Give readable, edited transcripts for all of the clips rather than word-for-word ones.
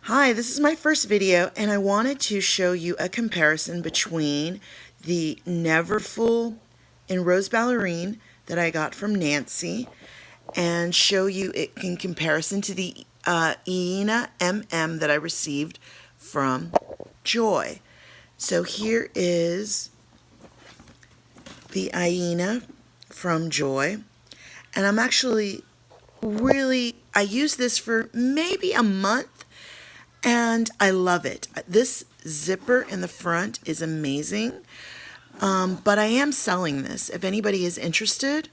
Hi, this is my first video and I wanted to show you a comparison between the Neverfull in Rose Ballerine that I got from Nancy and show you it in comparison to the Iena MM that I received from Joy. So here is the Iena from Joy, and I'm actually I used this for maybe a month and I love it. This zipper in the front is amazing, but I am selling this. If anybody is interested,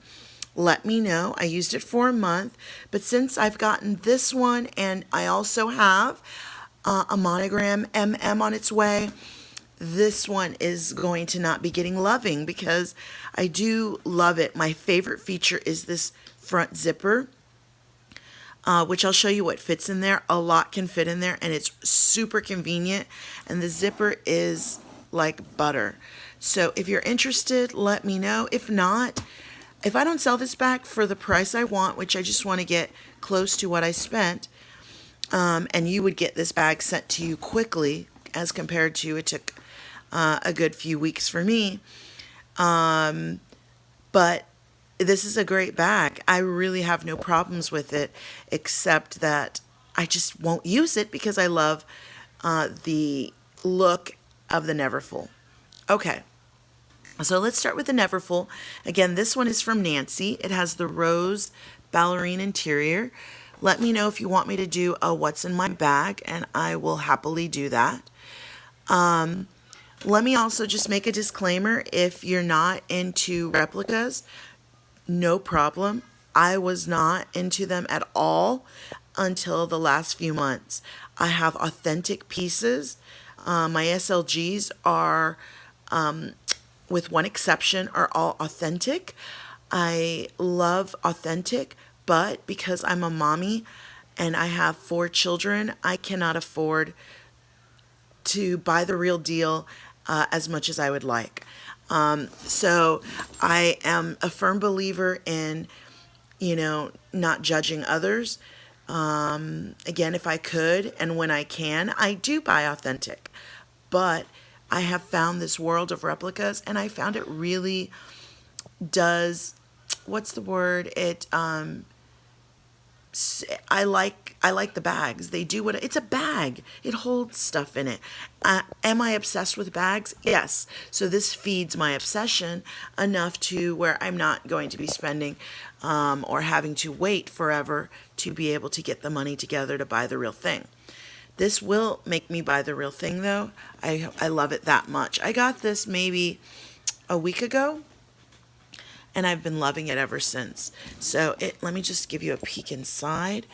let me know. I used it for a month, but since I've gotten this one and I also have a monogram MM on its way, this one is going to not be getting loving because I do love it. My favorite feature is this front zipper, which I'll show you what fits in there. A lot can fit in there and it's super convenient, and the zipper is like butter. So if you're interested, let me know. If not, if I don't sell this bag for the price I want, which I just want to get close to what I spent, and you would get this bag sent to you quickly as compared to it took a good few weeks for me. But this is a great bag. I really have no problems with it, except that I just won't use it because I love the look of the Neverfull. Okay, so let's start with the Neverfull. Again, this one is from Nancy. It has the rose ballerine interior. Let me know if you want me to do a what's in my bag, and I will happily do that. Let me also just make a disclaimer. If you're not into replicas, no problem. I was not into them at all until the last few months. I have authentic pieces. My SLGs are, with one exception, are all authentic. I love authentic, but because I'm a mommy and I have 4 children, I cannot afford to buy the real deal as much as I would like. So I am a firm believer in, not judging others. Again, if I could and when I can, I do buy authentic. But I have found this world of replicas, and I found it really does, what's the word? I like the bags. They do what it's a bag. It holds stuff in it. Am I obsessed with bags? Yes. So this feeds my obsession enough to where I'm not going to be spending or having to wait forever to be able to get the money together to buy the real thing. This will make me buy the real thing though. I love it that much. I got this maybe a week ago, and I've been loving it ever since. So let me just give you a peek inside.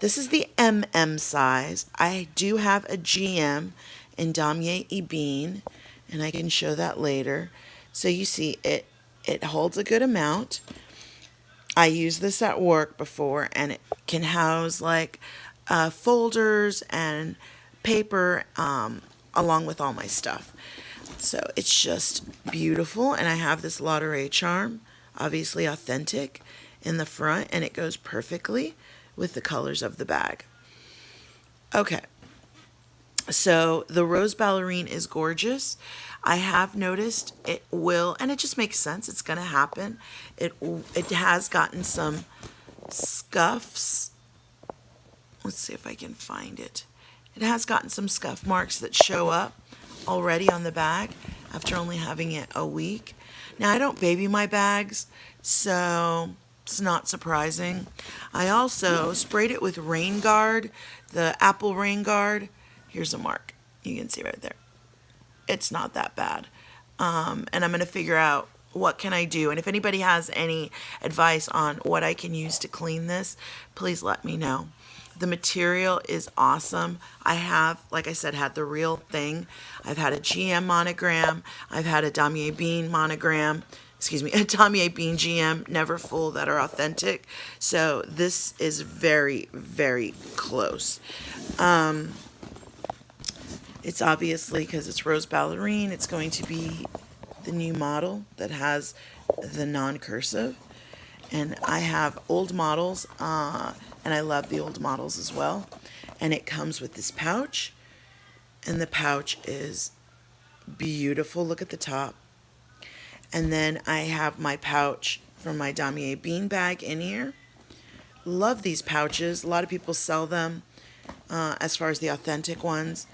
This is the MM size. I do have a GM in Damier Ebene, and I can show that later. So you see it holds a good amount. I used this at work before, and it can house like folders and paper along with all my stuff. So it's just beautiful, and I have this Lauderay charm, obviously authentic, in the front, and it goes perfectly with the colors of the bag. Okay, so the rose ballerine is gorgeous. I have noticed it will, and it just makes sense, it's going to happen. It has gotten some scuffs. Let's see if I can find it. It has gotten some scuff marks that show up already on the bag after only having it a week. Now, I don't baby my bags, so it's not surprising. I also sprayed it with Rain Guard, the Apple Rain Guard. Here's a mark. You can see right there. It's not that bad. And I'm going to figure out what can I do. And if anybody has any advice on what I can use to clean this, please let me know. The material is awesome. I have, like I said, had the real thing. I've had a GM monogram. I've had a Damier Ebene monogram. Excuse me, a Damier Ebene GM Neverfull that are authentic. So this is very, very close. It's obviously, because it's Rose Ballerine, it's going to be the new model that has the non-cursive. And I have old models, and I love the old models as well. And it comes with this pouch, and the pouch is beautiful. Look at the top. And then I have my pouch from my damier bean bag in here. Love these pouches. A lot of people sell them as far as the authentic ones,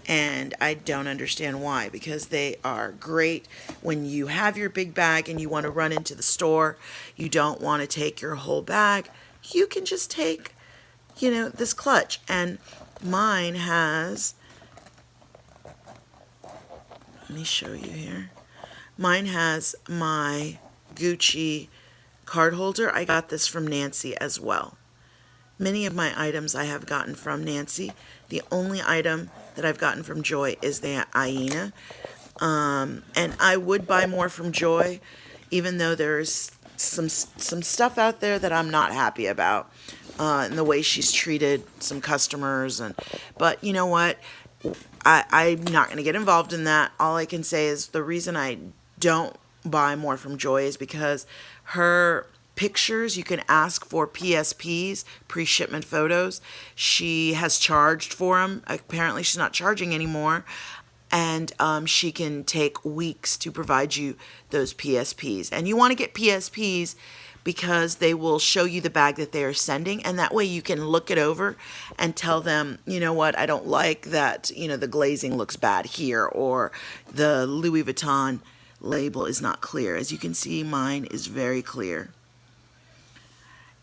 and I don't understand why, because they are great when you have your big bag and you want to run into the store. You don't want to take your whole bag. You can just take, this clutch. And mine has, let me show you here. Mine has my Gucci card holder. I got this from Nancy as well. Many of my items I have gotten from Nancy. The only item that I've gotten from Joy is the Iena. And I would buy more from Joy, even though there's some stuff out there that I'm not happy about, and the way she's treated some customers. But you know what? I'm not going to get involved in that. All I can say is the reason I don't buy more from Joy is because her pictures, you can ask for PSPs, pre-shipment photos. She has charged for them. Apparently she's not charging anymore. And she can take weeks to provide you those PSPs. And you want to get PSPs because they will show you the bag that they are sending, and that way you can look it over and tell them, you know what, I don't like that, the glazing looks bad here, or the Louis Vuitton label is not clear. As you can see, mine is very clear.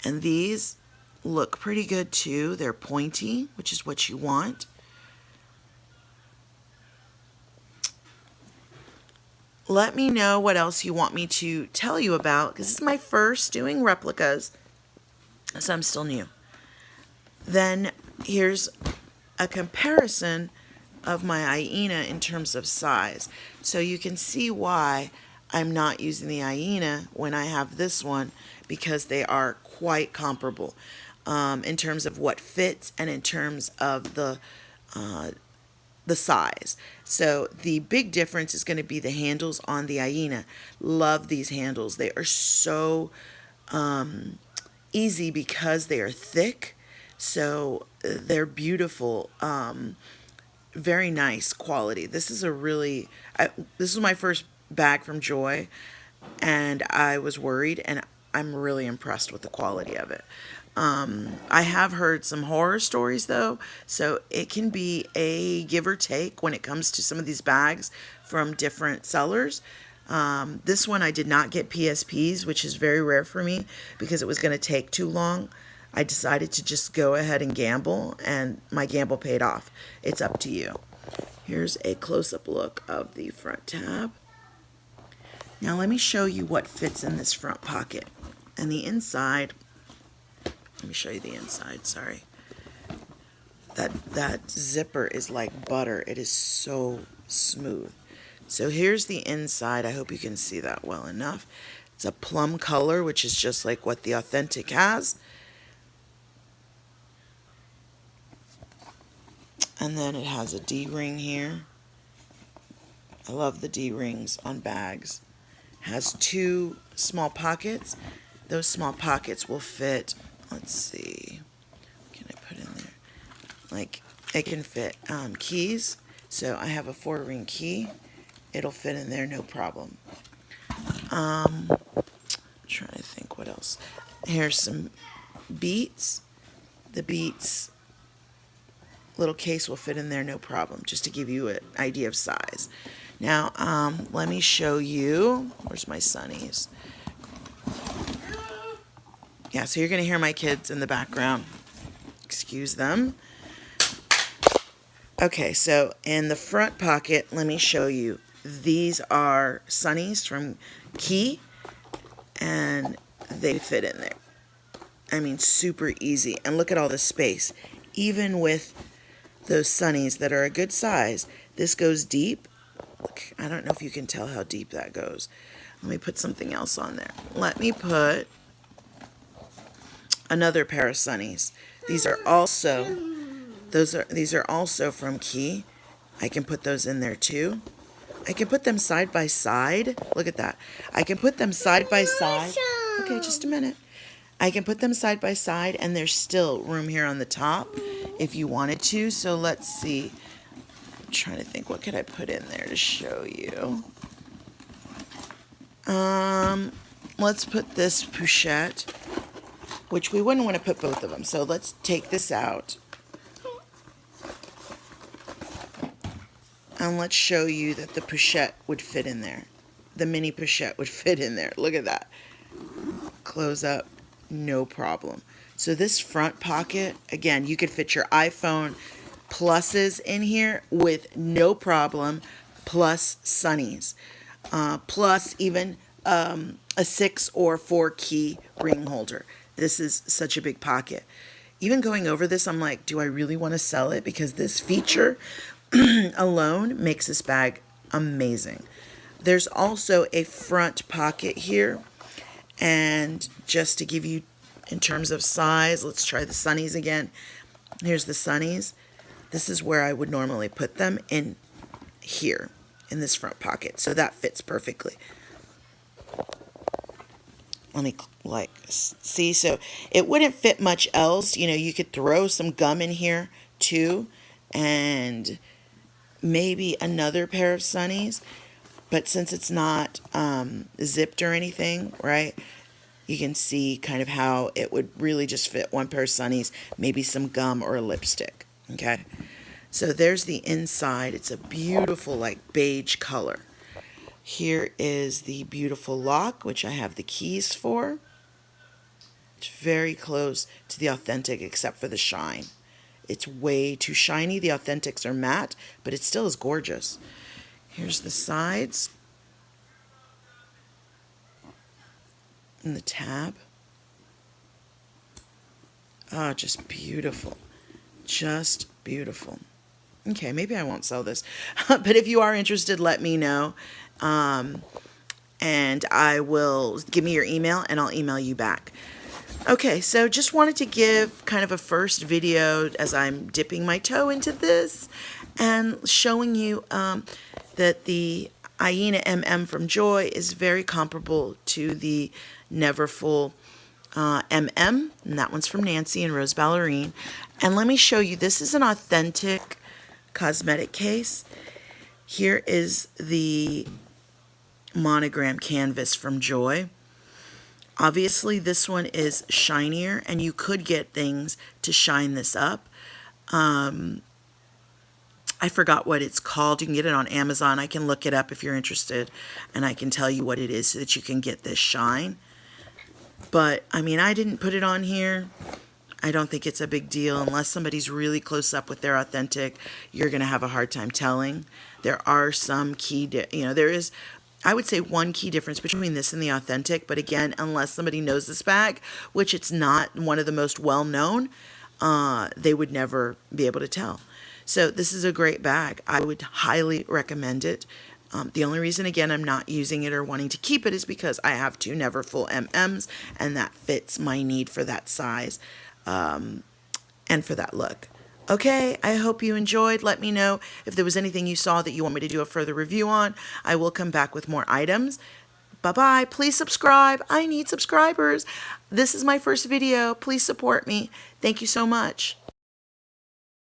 And these look pretty good too. They're pointy, which is what you want. Let me know what else you want me to tell you about, because this is my first doing replicas, so I'm still new. Then here's a comparison of my Iena in terms of size. So you can see why I'm not using the Iena when I have this one, because they are quite comparable in terms of what fits and in terms of the size. So the big difference is going to be the handles on the Iena. Love these handles. They are so easy because they are thick. So they're beautiful. Very nice quality. This is this is my first bag from Joy, and I was worried, and I'm really impressed with the quality of it. I have heard some horror stories though, so it can be a give or take when it comes to some of these bags from different sellers. This one I did not get PSPs, which is very rare for me because it was going to take too long. I decided to just go ahead and gamble, and my gamble paid off. It's up to you. Here's a close-up look of the front tab. Now let me show you what fits in this front pocket. And the inside, let me show you the inside, sorry. That zipper is like butter. It is so smooth. So here's the inside. I hope you can see that well enough. It's a plum color, which is just like what the authentic has. And then it has a D-ring here. I love the D-rings on bags. It has two small pockets. Those small pockets will fit, let's see, what can I put in there? Like, it can fit keys. So I have a 4-ring key. It'll fit in there, no problem. I'm trying to think what else. Here's some beads. The beads little case will fit in there, no problem, just to give you an idea of size. Now, let me show you, where's my sunnies? Yeah, so you're going to hear my kids in the background. Excuse them. Okay, so in the front pocket, let me show you. These are sunnies from Key, and they fit in there. I mean, super easy. And look at all the space. Even with those sunnies that are a good size, this goes deep. Look, I don't know if you can tell how deep that goes. Let me put something else on there. Let me put another pair of sunnies. These are also from Key. I can put those in there too. I can put them side by side. Look at that. I can put them side by side. Okay, just a minute. I can put them side by side, and there's still room here on the top if you wanted to. So let's see. I'm trying to think, what could I put in there to show you? Let's put this pochette, which we wouldn't want to put both of them. So let's take this out. And let's show you that the pochette would fit in there. The mini pochette would fit in there. Look at that. Close up, no problem. So this front pocket, again, you could fit your iPhone pluses in here with no problem, plus sunnies, plus even a 6 or 4 key ring holder. This is such a big pocket. Even going over this, I'm like, do I really want to sell it? Because this feature alone makes this bag amazing. There's also a front pocket here, and just to give you in terms of size, let's try the sunnies again. Here's the sunnies. This is where I would normally put them, in here in this front pocket, so that fits perfectly. Let me see, so it wouldn't fit much else. You know, you could throw some gum in here too, and maybe another pair of sunnies, but since it's not zipped or anything, right, you can see kind of how it would really just fit one pair of sunnies, maybe some gum or a lipstick. Okay, so there's the inside. It's a beautiful like beige color. Here is the beautiful lock, which I have the keys for. It's very close to the authentic except for the shine. It's way too shiny. The authentics are matte, but it still is gorgeous. Here's the sides. And the tab. Oh, just beautiful. Just beautiful. Okay, maybe I won't sell this. But if you are interested, let me know. And I will give me your email and I'll email you back. Okay, so just wanted to give kind of a first video as I'm dipping my toe into this and showing you that the Iena MM from Joy is very comparable to the Neverfull MM, and that one's from Nancy and Rose Ballerine. And let me show you, this is an authentic cosmetic case. Here is the monogram canvas from Joy. Obviously this one is shinier, and you could get things to shine this up. I forgot what it's called. You can get it on Amazon. I can look it up if you're interested, and I can tell you what it is so that you can get this shine. But I mean, I didn't put it on here. I don't think it's a big deal unless somebody's really close up with their authentic. You're going to have a hard time telling. There are some key, there is, I would say, one key difference between this and the authentic. But again, unless somebody knows this bag, which it's not one of the most well-known, they would never be able to tell. So this is a great bag. I would highly recommend it. The only reason, again, I'm not using it or wanting to keep it is because I have 2 Neverfull MMs, and that fits my need for that size and for that look. Okay, I hope you enjoyed. Let me know if there was anything you saw that you want me to do a further review on. I will come back with more items. Bye-bye. Please subscribe. I need subscribers. This is my first video. Please support me. Thank you so much.